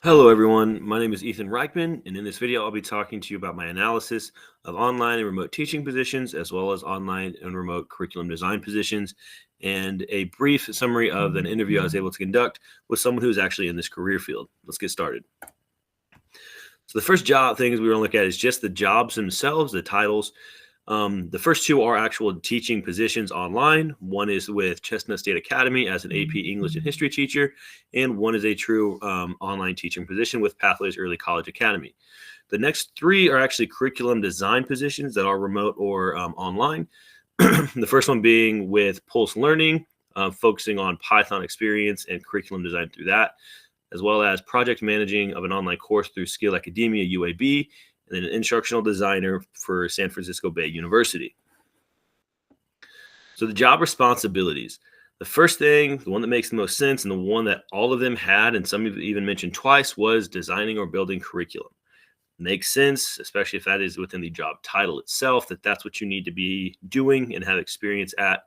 Hello, everyone. My name is Ethan Reichman, and in this video, I'll be talking to you about my analysis of online and remote teaching positions, as well as online and remote curriculum design positions, and a brief summary of an interview I was able to conduct with someone who's actually in this career field. Let's get started. So the first job things we want to look at is just the jobs themselves, the titles. The first two are actual teaching positions online. One is with Chestnut State Academy as an AP English and History teacher, and one is a true online teaching position with Pathways Early College Academy. The next three are actually curriculum design positions that are remote or online. The first one being with Pulse Learning, focusing on Python experience and curriculum design through that, as well as project managing of an online course through Skill Academia UAB, and then an instructional designer for San Francisco Bay University. So the job responsibilities. The first thing, the one that makes the most sense, and the one that all of them had, and some of you even mentioned twice, was designing or building curriculum. Makes sense, especially if that is within the job title itself, that's what you need to be doing and have experience at.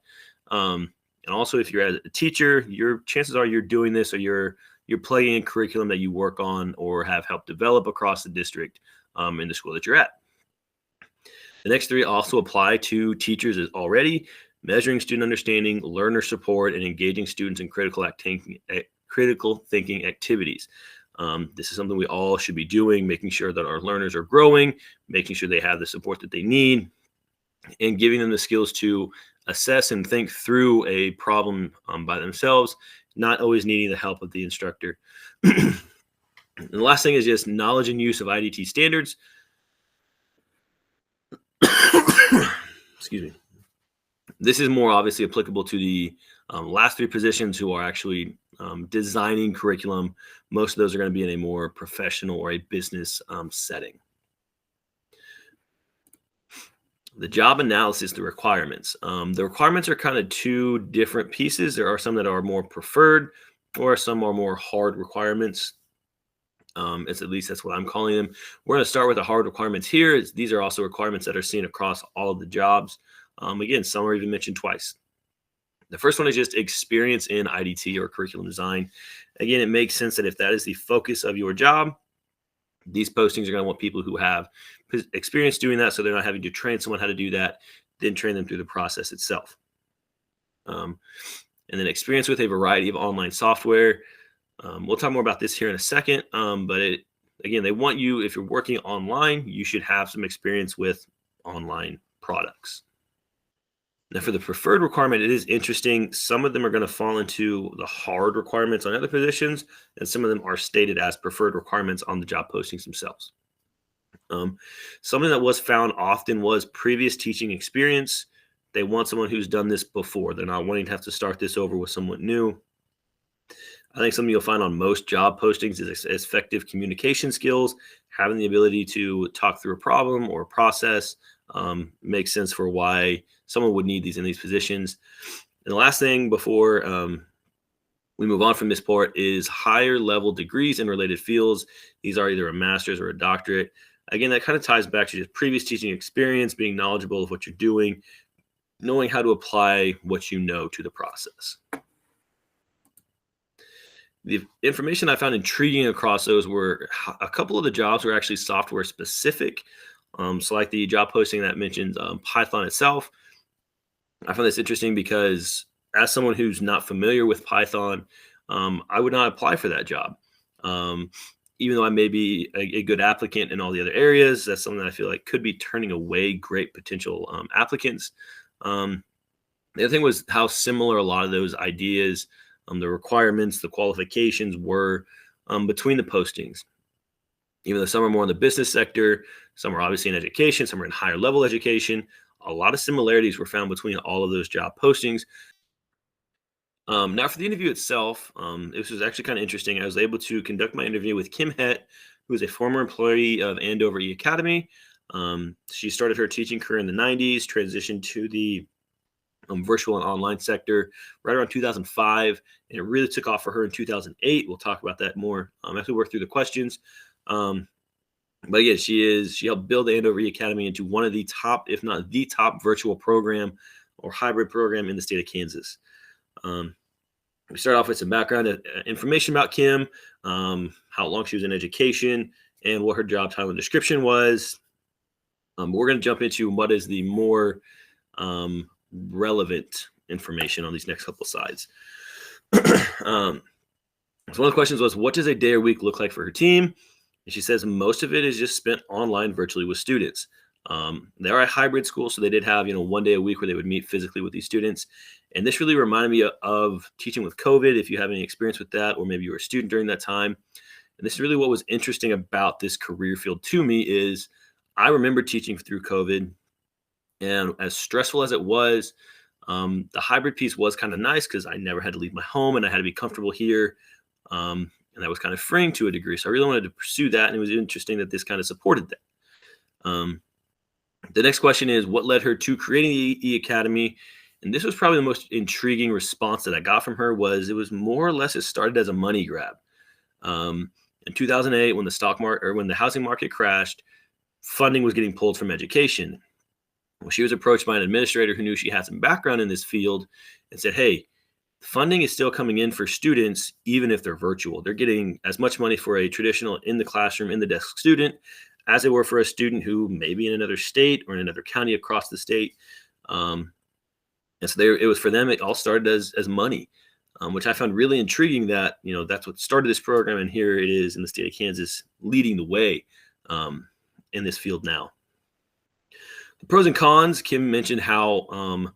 And also, if you're a teacher, your chances are you're doing this, or you're plugging in curriculum that you work on or have helped develop across the district in the school that you're at. The next three also apply to teachers as already: measuring student understanding, learner support, and engaging students in critical thinking activities. This is something we all should be doing, making sure that our learners are growing, making sure they have the support that they need, and giving them the skills to assess and think through a problem by themselves, not always needing the help of the instructor. And the last thing is just knowledge and use of IDT standards. Excuse me. This is more obviously applicable to the last three positions who are actually designing curriculum. Most of those are going to be in a more professional or a business setting. The job analysis, the requirements. The requirements are kind of two different pieces. There are some that are more preferred, or some are more hard requirements. At least that's what I'm calling them. We're going to start with the hard requirements here. These are also requirements that are seen across all of the jobs. Again, some are even mentioned twice. The first one is just experience in IDT or curriculum design. Again, it makes sense that if that is the focus of your job, these postings are going to want people who have experience doing that, so they're not having to train someone how to do that, then train them through the process itself. And then experience with a variety of online software. We'll talk more about this here in a second, but again, they want you, if you're working online, you should have some experience with online products. Now, for the preferred requirement, it is interesting. Some of them are going to fall into the hard requirements on other positions, and some of them are stated as preferred requirements on the job postings themselves. Something that was found often was previous teaching experience. They want someone who's done this before. They're not wanting to have to start this over with someone new. I think something you'll find on most job postings is effective communication skills, having the ability to talk through a problem or a process. Makes sense for why someone would need these in these positions. And the last thing before we move on from this part is higher level degrees in related fields. These are either a master's or a doctorate. Again, that kind of ties back to just previous teaching experience, being knowledgeable of what you're doing, knowing how to apply what you know to the process. The information I found intriguing across those were a couple of the jobs were actually software specific. So like the job posting that mentions Python itself. I found this interesting because as someone who's not familiar with Python, I would not apply for that job. Even though I may be a good applicant in all the other areas, that's something that I feel like could be turning away great potential applicants. The other thing was how similar a lot of those ideas, the requirements, the qualifications were between the postings. Even though some are more in the business sector, some are obviously in education, some are in higher level education, a lot of similarities were found between all of those job postings. Now for the interview itself, this was actually kind of interesting. I was able to conduct my interview with Kim Het, who is a former employee of Andover E Academy. She started her teaching career in the 90s, transitioned to the virtual and online sector right around 2005, and it really took off for her in 2008. We'll talk about that more as we work through the questions. But again, she helped build the Andover E Academy into one of the top, if not the top, virtual program or hybrid program in the state of Kansas. We start off with some background information about Kim, how long she was in education, and what her job title and description was. We're going to jump into what is the more relevant information on these next couple of slides. So one of the questions was, what does a day or week look like for her team? And she says most of it is just spent online virtually with students. They are a hybrid school, so they did have, 1 day a week where they would meet physically with these students. And this really reminded me of teaching with COVID, if you have any experience with that, or maybe you were a student during that time. And this is really what was interesting about this career field to me is I remember teaching through COVID, and as stressful as it was, the hybrid piece was kind of nice because I never had to leave my home and I had to be comfortable here. And that was kind of freeing to a degree. So I really wanted to pursue that. And it was interesting that this kind of supported that. The next question is, what led her to creating the E Academy? And this was probably the most intriguing response that I got from her. Was it was more or less it started as a money grab. In 2008, when the housing market crashed, funding was getting pulled from education. Well, she was approached by an administrator who knew she had some background in this field and said, hey, funding is still coming in for students, even if they're virtual. They're getting as much money for a traditional in the classroom, in the desk student as they were for a student who may be in another state or in another county across the state. And so it was for them, it all started as money, which I found really intriguing that, that's what started this program. And here it is in the state of Kansas leading the way in this field now. The pros and cons, Kim mentioned how one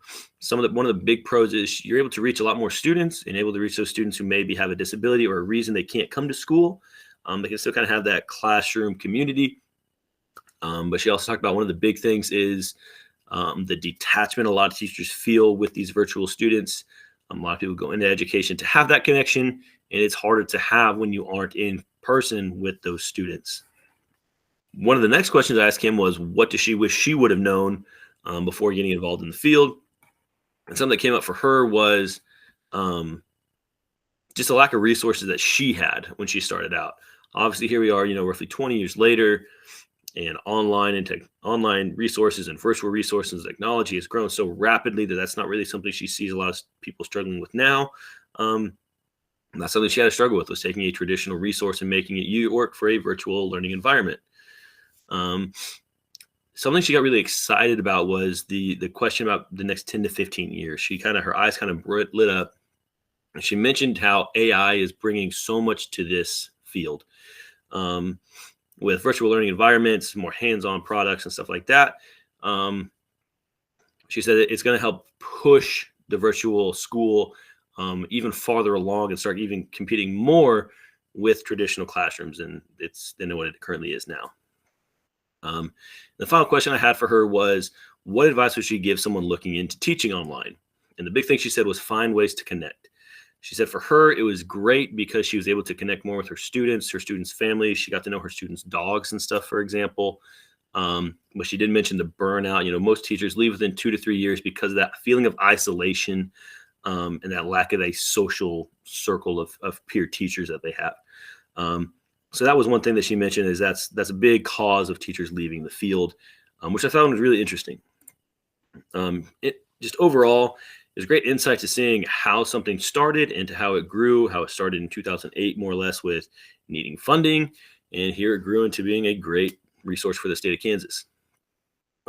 of the big pros is you're able to reach a lot more students and able to reach those students who maybe have a disability or a reason they can't come to school. They can still kind of have that classroom community. But she also talked about one of the big things is the detachment a lot of teachers feel with these virtual students. A lot of people go into education to have that connection, and it's harder to have when you aren't in person with those students. One of the next questions I asked Kim was, what does she wish she would have known before getting involved in the field? And something that came up for her was just a lack of resources that she had when she started out. Obviously, here we are, roughly 20 years later, and online resources and virtual resources and technology has grown so rapidly that that's not really something she sees a lot of people struggling with now. That's something she had to struggle with, was taking a traditional resource and making it work for a virtual learning environment. Something she got really excited about was the question about the next 10 to 15 years. Her eyes kind of lit up. And she mentioned how AI is bringing so much to this field. With virtual learning environments, more hands-on products and stuff like that. She said it's going to help push the virtual school even farther along and start even competing more with traditional classrooms than what it currently is now. The final question I had for her was, what advice would she give someone looking into teaching online? And the big thing she said was find ways to connect. She said for her, it was great because she was able to connect more with her students' families. She got to know her students' dogs and stuff, for example. But she did mention the burnout. Most teachers leave within 2 to 3 years because of that feeling of isolation and that lack of a social circle of peer teachers that they have. So that was one thing that she mentioned is that's a big cause of teachers leaving the field, which I found was really interesting. It just overall is great insight to seeing how something started and to how it grew, how it started in 2008, more or less with needing funding. And here it grew into being a great resource for the state of Kansas.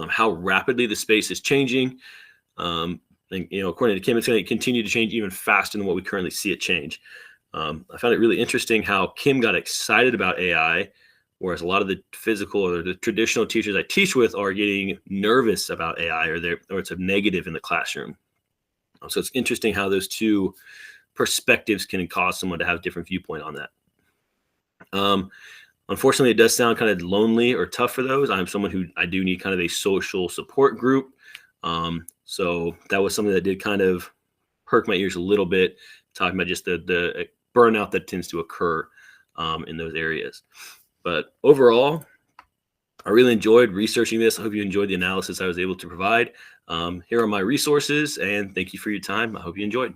How rapidly the space is changing. And, according to Kim, it's going to continue to change even faster than what we currently see it change. I found it really interesting how Kim got excited about AI, whereas a lot of the physical or the traditional teachers I teach with are getting nervous about AI or it's a negative in the classroom. So it's interesting how those two perspectives can cause someone to have a different viewpoint on that. Unfortunately, it does sound kind of lonely or tough for those. I'm someone who I do need kind of a social support group. So that was something that did kind of perk my ears a little bit, talking about just the burnout that tends to occur in those areas. But overall, I really enjoyed researching this. I hope you enjoyed the analysis I was able to provide. Here are my resources, and thank you for your time. I hope you enjoyed.